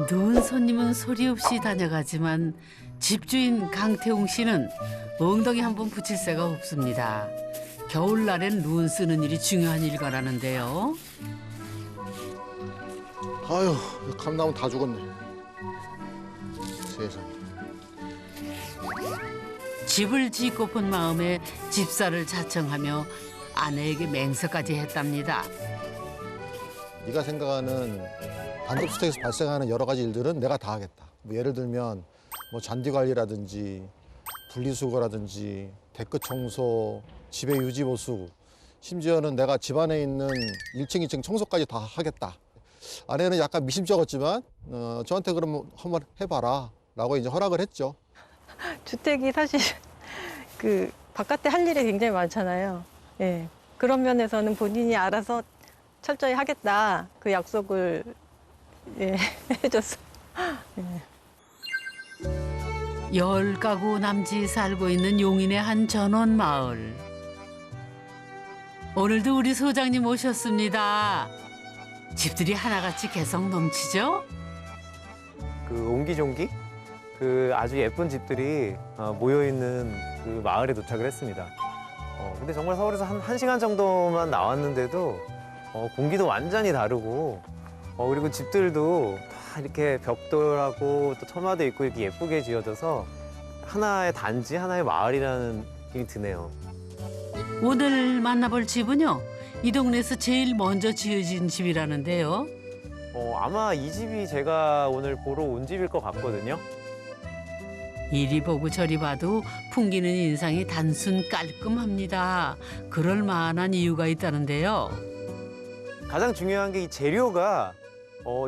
누운 손님은 소리 없이 다녀가지만 집주인 강태웅 씨는 엉덩이 한 번 붙일 새가 없습니다. 겨울날엔 누운 쓰는 일이 중요한 일과라는데요. 아유, 감나무 다 죽었네. 세상에. 집을 짓고픈 마음에 집사를 자청하며 아내에게 맹세까지 했답니다. 네가 생각하는 단독주택에서 발생하는 여러 가지 일들은 내가 다 하겠다. 뭐 예를 들면 뭐 잔디 관리라든지 분리수거라든지 데크 청소, 집의 유지 보수, 심지어는 내가 집안에 있는 1층, 2층 청소까지 다 하겠다. 아내는 약간 미심쩍었지만 저한테 그러면 한번 해봐라 라고 이제 허락을 했죠. 주택이 사실 그 바깥에 할 일이 굉장히 많잖아요. 예. 그런 면에서는 본인이 알아서 철저히 하겠다 그 약속을 예, 해줬어. 예. 10가구 남짓 살고 있는 용인의 한 전원 마을. 오늘도 우리 소장님 오셨습니다. 집들이 하나같이 개성 넘치죠? 그 옹기종기 그 아주 예쁜 집들이 모여 있는 그 마을에 도착을 했습니다. 근데 정말 서울에서 한 1시간 정도만 나왔는데도 공기도 완전히 다르고 그리고 집들도 다 이렇게 벽돌하고 또 처마도 있고 이렇게 예쁘게 지어져서 하나의 단지, 하나의 마을이라는 느낌이 드네요. 오늘 만나볼 집은요. 이 동네에서 제일 먼저 지어진 집이라는데요. 아마 이 집이 제가 오늘 보러 온 집일 것 같거든요. 이리 보고 저리 봐도 풍기는 인상이 단순 깔끔합니다. 그럴 만한 이유가 있다는데요. 가장 중요한 게 이 재료가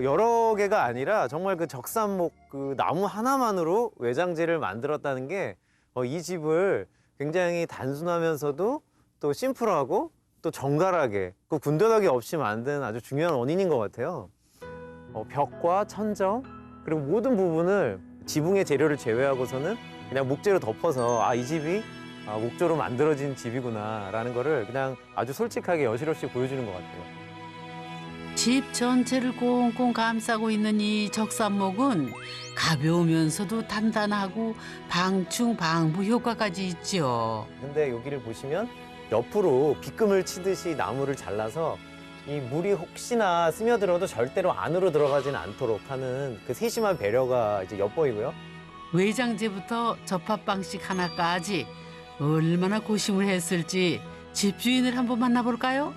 여러 개가 아니라 정말 그 적산목 그 나무 하나만으로 외장재를 만들었다는 게 이 집을 굉장히 단순하면서도 또 심플하고 또 정갈하게 그 군더더기 없이 만든 아주 중요한 원인인 것 같아요. 벽과 천정 그리고 모든 부분을 지붕의 재료를 제외하고서는 그냥 목재로 덮어서 이 집이 목조로 만들어진 집이구나라는 거를 그냥 아주 솔직하게 여실없이 보여주는 것 같아요. 집 전체를 꽁꽁 감싸고 있는 이 적산목은 가벼우면서도 단단하고 방충 방부 효과까지 있죠. 근데 여기를 보시면 옆으로 빗금을 치듯이 나무를 잘라서 이 물이 혹시나 스며들어도 절대로 안으로 들어가지는 않도록 하는 그 세심한 배려가 이제 엿보이고요. 외장재부터 접합 방식 하나까지 얼마나 고심을 했을지 집주인을 한번 만나볼까요?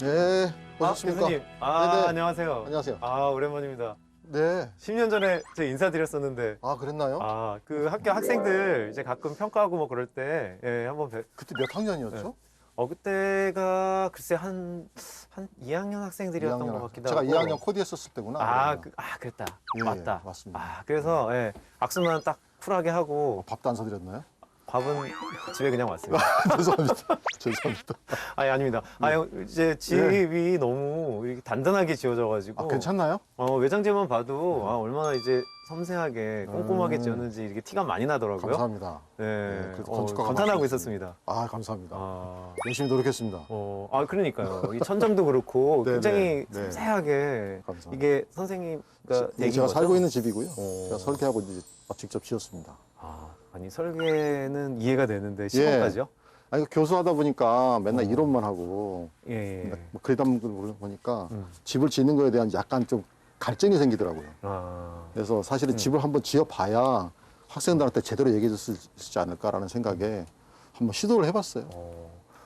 네, 오셨습니까? 교수님. 네네. 안녕하세요. 안녕하세요. 오랜만입니다. 네. 10년 전에 제가 인사드렸었는데 그랬나요? 그 학교 학생들 이제 가끔 평가하고 뭐 그럴 때 한번 그때 몇 학년이었죠? 그때가 글쎄 한 2학년 학생들이었던 2학년. 것 같기도 제가 하고. 2학년 코디 했었을 때구나. 그랬다. 예, 맞다. 맞습니다. 그래서 악수만 딱 쿨하게 하고 밥도 안 사드렸나요? 밥은 집에 그냥 왔습니다. 죄송합니다. 죄송합니다. 아닙니다. 이제 집이 너무 이렇게 단단하게 지어져가지고. 괜찮나요? 외장재만 봐도 얼마나 이제 섬세하게 꼼꼼하게 지었는지 이렇게 티가 많이 나더라고요. 감사합니다. 네. 그래도 건축가가 감탄하고 맞추셨습니다. 있었습니다. 감사합니다. 열심히 노력했습니다. 그러니까요. 이 천정도 그렇고 네, 굉장히 네. 섬세하게 감사합니다. 이게 선생님과 제가 살고 있는 집이고요. 제가 설계하고 이제 직접 지었습니다. 아니 설계는 이해가 되는데 시공까지요? 교수하다 보니까 맨날 이론만 하고 예. 뭐 그러다 보니까 집을 짓는 거에 대한 약간 좀 갈증이 생기더라고요. 그래서 사실은 집을 한번 지어봐야 학생들한테 제대로 얘기해 줄 수 있지 않을까라는 생각에 한번 시도를 해봤어요.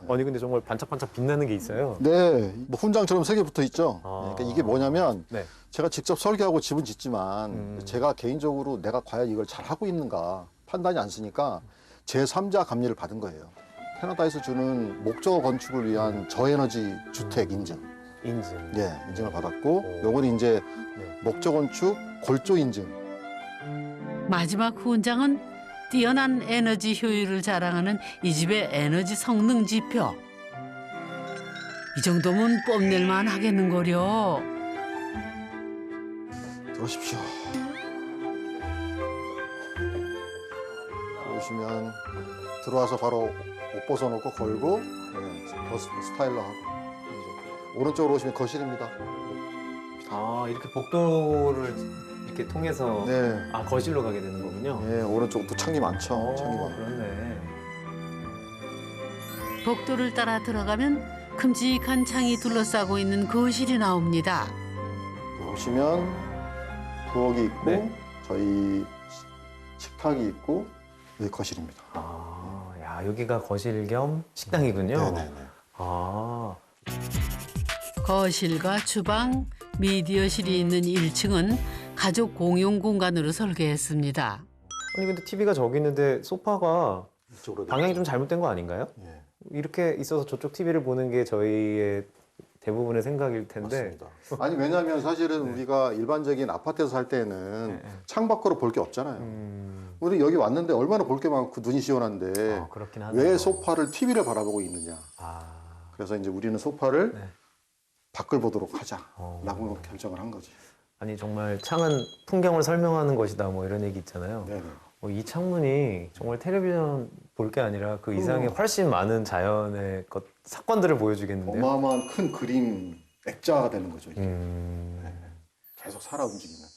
아니 근데 정말 반짝반짝 빛나는 게 있어요. 네, 뭐 훈장처럼 3개 붙어 있죠. 그러니까 이게 뭐냐면 네. 제가 직접 설계하고 집은 짓지만 제가 개인적으로 내가 과연 이걸 잘 하고 있는가 판단이 안 쓰니까 제3자 감리를 받은 거예요. 캐나다에서 주는 목조 건축을 위한 저에너지 주택 인증. 인증을 받았고 요건 이제 목조 건축 골조 인증. 마지막 훈장은 뛰어난 에너지 효율을 자랑하는 이 집의 에너지 성능 지표. 이 정도면 뽐낼만 하겠는거려. 들어오십시오. 들어오시면 들어와서 바로 옷 벗어놓고 걸고 스타일러 하고 이제 오른쪽으로 오시면 거실입니다. 아, 이렇게 복도를 이렇게 통해서 네. 아, 거실로 가게 되는 거군요. 예, 오른쪽도 창이 많죠. 창이 많아. 그렇네. 복도를 따라 들어가면 큼직한 창이 둘러싸고 있는 거실이 나옵니다. 보시면 부엌이 있고 네. 저희 식탁이 있고 여기 거실입니다. 아, 야, 여기가 거실 겸 식당이군요. 네네네. 아, 거실과 주방, 미디어실이 있는 1층은 가족 공용 공간으로 설계했습니다. 아니 근데 TV가 저기 있는데 소파가 이쪽으로 방향이 좀 잘못된 거 아닌가요? 예, 이렇게 있어서 저쪽 TV를 보는 게 저희의 대부분의 생각일 텐데. 맞습니다. 아니 왜냐하면 사실은 우리가 일반적인 아파트에서 살 때는 네. 창 밖으로 볼 게 없잖아요. 우리 여기 왔는데 얼마나 볼 게 많고 눈이 시원한데 그렇긴 하네요. 왜 소파를 TV를 바라보고 있느냐. 아, 그래서 이제 우리는 소파를 네. 밖을 보도록 하자라고 어. 결정을 한 거지. 아니 정말 창은 풍경을 설명하는 것이다 뭐 이런 얘기 있잖아요. 네네. 이 창문이 정말 텔레비전 볼 게 아니라 그 이상의 훨씬 많은 자연의 사건들을 보여주겠는데요. 어마어마한 큰 그림 액자가 되는 거죠. 이게. 음, 계속 살아 움직이는.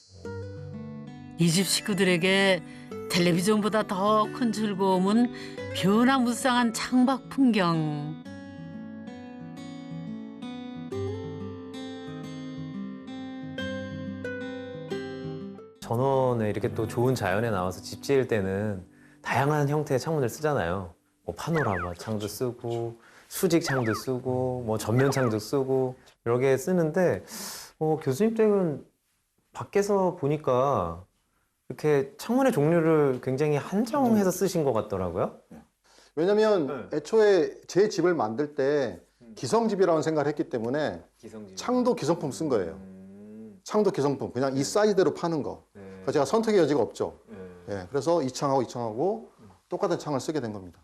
이 집 식구들에게 텔레비전보다 더 큰 즐거움은 변화무쌍한 창밖 풍경. 전원에 이렇게 또 좋은 자연에 나와서 집 지을 때는 다양한 형태의 창문을 쓰잖아요. 뭐 파노라마 창도 쓰고 수직 창도 쓰고 뭐 전면 창도 쓰고 여러 개 쓰는데 교수님 댁은 밖에서 보니까 이렇게 창문의 종류를 굉장히 한정해서 쓰신 것 같더라고요. 왜냐면 애초에 제 집을 만들 때 기성집이라고 생각을 했기 때문에 창도 기성품 쓴 거예요. 창도 기성품 그냥 이 사이즈대로 파는 거. 그러니까 제가 선택의 여지가 없죠. 예, 그래서 이 창하고 이 창하고 똑같은 창을 쓰게 된 겁니다.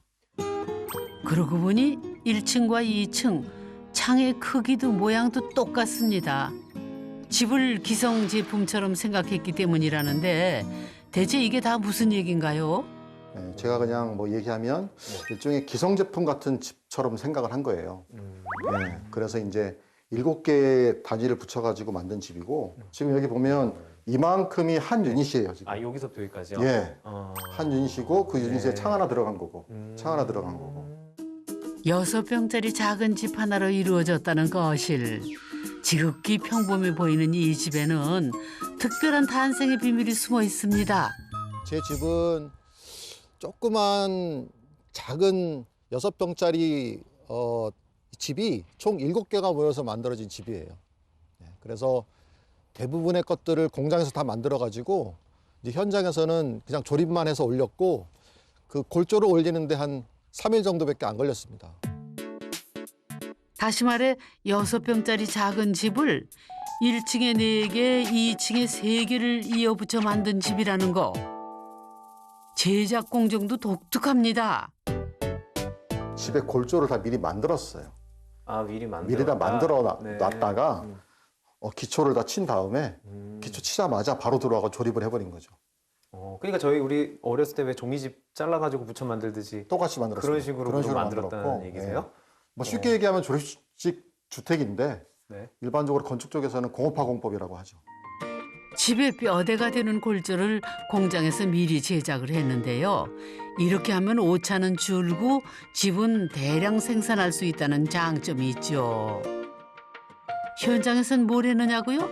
그러고 보니 1층과 2층 창의 크기도 모양도 똑같습니다. 집을 기성 제품처럼 생각했기 때문이라는데 대체 이게 다 무슨 얘기인가요? 예, 제가 그냥 뭐 얘기하면 일종의 기성 제품 같은 집처럼 생각을 한 거예요. 예, 그래서 이제 7개의 단위를 붙여가지고 만든 집이고 지금 여기 보면 이만큼이 한 유닛이에요. 지금. 아 여기서부터 여기까지요? 예, 어. 한 유닛이고 그 유닛에 네. 창 하나 들어간 거고 창 하나 들어간 거고. 6평짜리 작은 집 하나로 이루어졌다는 거실. 지극히 평범해 보이는 이 집에는 특별한 탄생의 비밀이 숨어 있습니다. 제 집은 조그만 작은 6평짜리 집이 총 7개가 모여서 만들어진 집이에요. 그래서 대부분의 것들을 공장에서 다 만들어가지고 이제 현장에서는 그냥 조립만 해서 올렸고 그 골조를 올리는데 한 3일 정도밖에 안 걸렸습니다. 다시 말해 6평짜리 작은 집을 1층에 4개, 2층에 3개를 이어붙여 만든 집이라는 거. 제작 공정도 독특합니다. 집에 골조를 다 미리 만들었어요. 아 미리 미리 다 만들어 네. 놨다가 기초를 다 친 다음에 기초 치자마자 바로 들어와서 조립을 해버린 거죠. 그러니까 우리 어렸을 때 왜 종이집 잘라가지고 붙여 만들듯이 똑같이 만들었어요. 그런 식으로 만들었다는 만들었고, 얘기세요? 예. 뭐 쉽게 얘기하면 조립식 주택인데 네. 일반적으로 건축 쪽에서는 공업화공법이라고 하죠. 집의 뼈대가 되는 골조를 공장에서 미리 제작을 했는데요. 이렇게 하면 오차는 줄고 집은 대량 생산할 수 있다는 장점이 있죠. 현장에선 뭘 했느냐고요?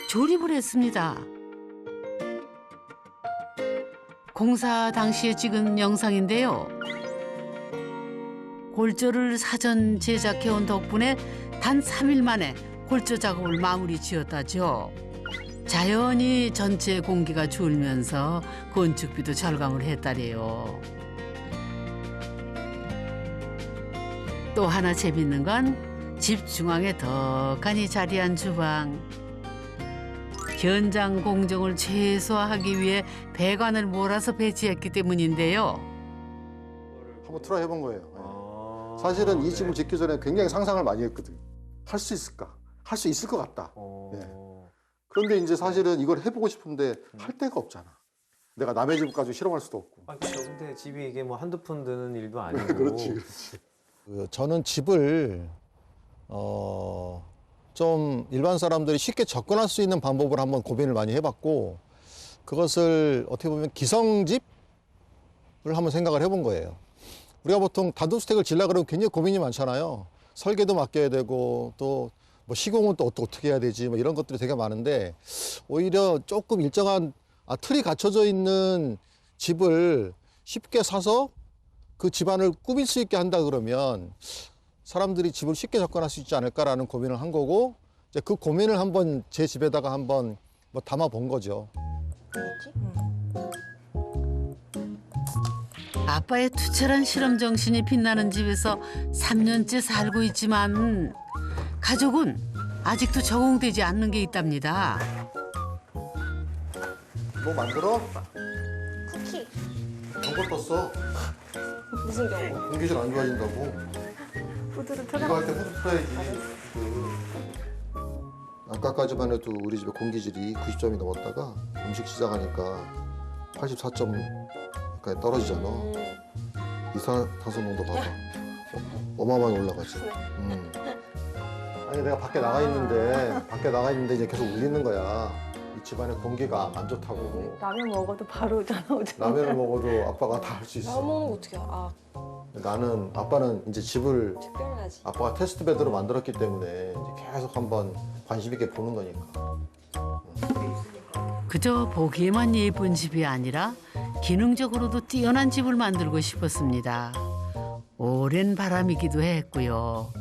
조립을 했습니다. 공사 당시에 찍은 영상인데요. 골조를 사전 제작해온 덕분에 단 3일 만에 골조 작업을 마무리 지었다죠. 자연히 전체 공기가 줄면서 건축비도 절감을 했다래요. 또 하나 재밌는 건 집 중앙에 덕하니 자리한 주방. 현장 공정을 최소화하기 위해 배관을 몰아서 배치했기 때문인데요. 한번 트라이 해본 거예요. 아, 사실은 이 네. 집을 짓기 전에 굉장히 상상을 많이 했거든요. 할 수 있을까? 할 수 있을 것 같다. 그런데 이제 사실은 이걸 해보고 싶은데 할 데가 없잖아. 내가 남의 집 가지고 실험할 수도 없고. 아, 그렇죠. 근데 집이 이게 뭐 한두 푼 드는 일도 아니고. 그렇지. 저는 집을 좀 일반 사람들이 쉽게 접근할 수 있는 방법을 한번 고민을 많이 해봤고 그것을 어떻게 보면 기성집을 한번 생각을 해본 거예요. 우리가 보통 단독주택을 지으려고 그러면 굉장히 고민이 많잖아요. 설계도 맡겨야 되고 또 뭐 시공은 또 어떻게 해야 되지 뭐 이런 것들이 되게 많은데 오히려 조금 일정한 틀이 갖춰져 있는 집을 쉽게 사서 그 집안을 꾸밀 수 있게 한다 그러면 사람들이 집을 쉽게 접근할 수 있지 않을까라는 고민을 한 거고 이제 그 고민을 한번 제 집에다가 한번 뭐 담아 본 거죠. 아빠의 투철한 실험 정신이 빛나는 집에서 3년째 살고 있지만 가족은 아직도 적응되지 않는 게 있답니다. 뭐 만들어? 쿠키. 경고 떴어. 무슨 경우? 공기질 안 좋아진다고. 후드를 이거 틀어. 할 때 후드 풀어야지. 아까까지만 해도 우리 집에 공기질이 90점이 넘었다가 음식 시작하니까 84점까지 떨어지잖아. 이산화탄소 농도 봐봐. 어마어마하게 올라가지. 아니 내가 밖에 나가 있는데 이제 계속 울리는 거야. 이 집안의 공기가 안 좋다고. 라면 먹어도 바로 전화 오잖아요. 라면을 먹어도 아빠가 다 할 수 나 있어. 먹는 거 어떻게 알아? 아빠는 이제 집을 특별하지. 아빠가 테스트 베드로 만들었기 때문에 이제 계속 한번 관심 있게 보는 거니까. 그저 보기에만 예쁜 집이 아니라 기능적으로도 뛰어난 집을 만들고 싶었습니다. 오랜 바람이기도 했고요.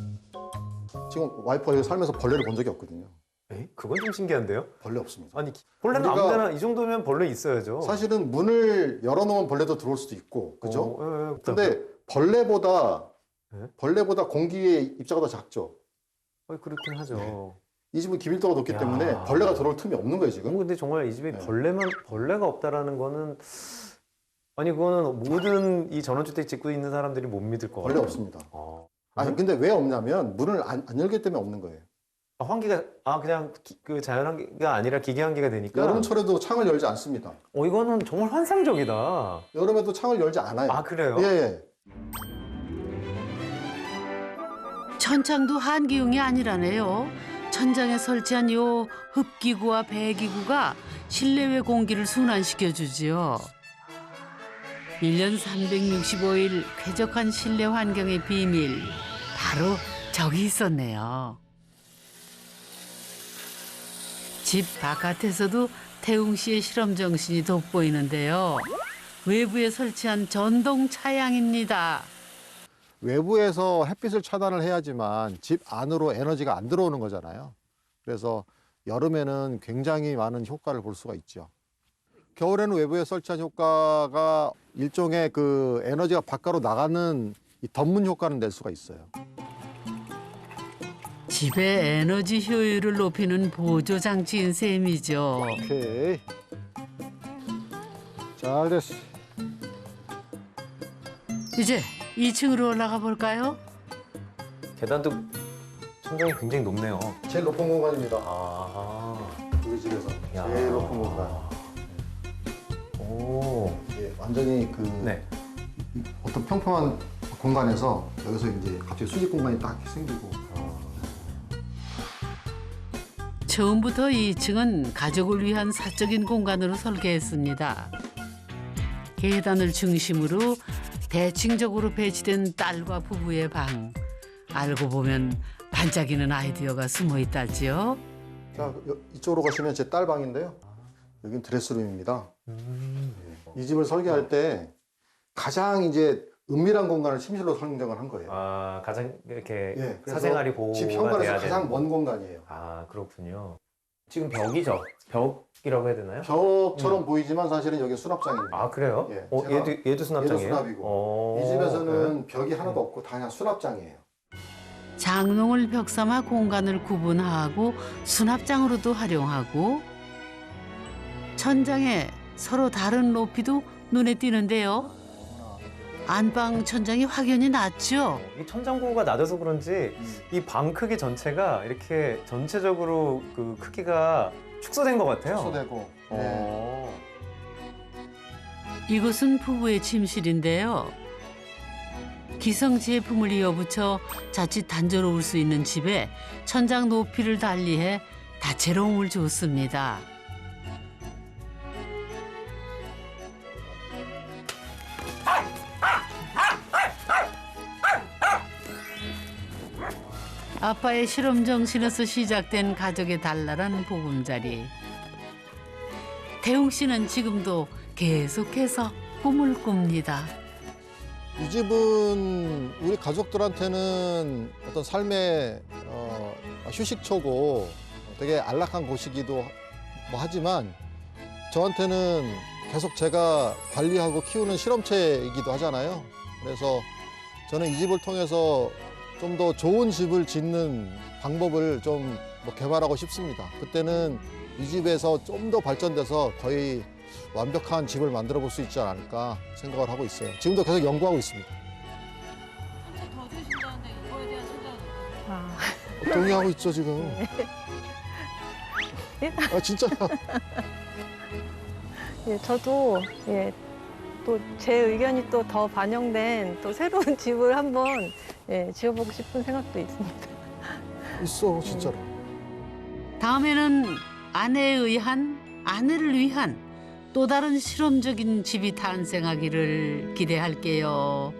지금 와이프가 여기 살면서 벌레를 본 적이 없거든요. 에이, 그건 좀 신기한데요? 벌레 없습니다. 아니 벌레는 우리가- 아무데나 이 정도면 벌레 있어야죠. 사실은 문을 열어놓으면 벌레도 들어올 수도 있고, 그죠? 예, 예. 근데 벌레보다 네? 공기의 입자가 더 작죠. 그렇긴 하죠. 이 집은 기밀도가 높기 야. 때문에 벌레가 들어올 틈이 없는 거예요 지금. 근데 정말 이 집에 네. 벌레가 없다라는 거는 아니 그거는 모든 이 전원주택 짓고 있는 사람들이 못 믿을 것 벌레 같아요. 없습니다. 아, 아니 근데 왜 없냐면 문을 안 열기 때문에 없는 거예요. 환기가 그냥 그 자연 환기가 아니라 기계 환기가 되니까. 여름철에도 창을 열지 않습니다. 이거는 정말 환상적이다. 여름에도 창을 열지 않아요. 아 그래요? 예, 예. 천창도 한기용이 아니라네요. 천장에 설치한 요 흡기구와 배기구가 실내외 공기를 순환시켜주지요. 1년 365일 쾌적한 실내 환경의 비밀, 바로 저기 있었네요. 집 바깥에서도 태웅 씨의 실험 정신이 돋보이는데요. 외부에 설치한 전동 차양입니다. 외부에서 햇빛을 차단을 해야지만 집 안으로 에너지가 안 들어오는 거잖아요. 그래서 여름에는 굉장히 많은 효과를 볼 수가 있죠. 겨울에는 외부에 설치한 효과가 일종의 그 에너지가 바깥으로 나가는 이 덮문 효과는 낼 수가 있어요. 집의 에너지 효율을 높이는 보조 장치인 셈이죠. 오케이. 잘 됐어. 이제 2층으로 올라가 볼까요? 계단도 천장이 굉장히 높네요. 제일 높은 공간입니다. 아, 우리 집에서 야. 제일 높은 공간. 오, 예, 완전히 그 네. 어떤 평평한 공간에서 여기서 이제 갑자기 수직 공간이 딱 생기고. 처음부터 2층은 가족을 위한 사적인 공간으로 설계했습니다. 계단을 중심으로 대칭적으로 배치된 딸과 부부의 방. 알고 보면 반짝이는 아이디어가 숨어 있다지요. 자, 이쪽으로 가시면 제 딸 방인데요. 여긴 드레스룸입니다. 예. 이 집을 설계할 때 가장 이제 은밀한 공간을 침실로 설정을 한 거예요. 아 가장 이렇게 예, 그래서 사생활이 집 보호가 현관에서 돼야 가장 되는. 먼 공간이에요. 아 그렇군요. 지금 벽이죠? 벽이라고 해야 되나요? 벽처럼 보이지만 사실은 여기 수납장입니다. 아 그래요? 예, 얘도 얘도 수납장이에요? 수납이고 이 집에서는 벽이 하나도 없고 다 그냥 수납장이에요. 장롱을 벽 삼아 공간을 구분하고 수납장으로도 활용하고 천장에 서로 다른 높이도 눈에 띄는데요. 안방 천장이 확연히 낮죠. 이 천장고가 낮아서 그런지 이 방 크기 전체가 이렇게 전체적으로 그 크기가 축소된 것 같아요. 축소되고. 예. 어. 이곳은 부부의 침실인데요. 기성 제품을 이어붙여 자칫 단조로울 수 있는 집에 천장 높이를 달리해 다채로움을 줬습니다. 아빠의 실험 정신에서 시작된 가족의 달랄한 보금자리. 태웅 씨는 지금도 계속해서 꿈을 꿉니다. 이 집은 우리 가족들한테는 어떤 삶의 휴식처고 되게 안락한 곳이기도 뭐 하지만 저한테는 계속 제가 관리하고 키우는 실험체이기도 하잖아요. 그래서 저는 이 집을 통해서 좀 더 좋은 집을 짓는 방법을 좀 뭐 개발하고 싶습니다. 그때는 이 집에서 좀 더 발전돼서 거의 완벽한 집을 만들어 볼 수 있지 않을까 생각을 하고 있어요. 지금도 계속 연구하고 있습니다. 더 주신다는데 이거에 대한 생각은 아, 동의하고 있죠, 지금. 아, 진짜요. 예, 저도 예, 또 제 의견이 또 더 반영된 또 새로운 집을 한번 예, 지어보고 싶은 생각도 있습니다. 있어, 진짜로. 다음에는 아내에 의한 아내를 위한 또 다른 실험적인 집이 탄생하기를 기대할게요.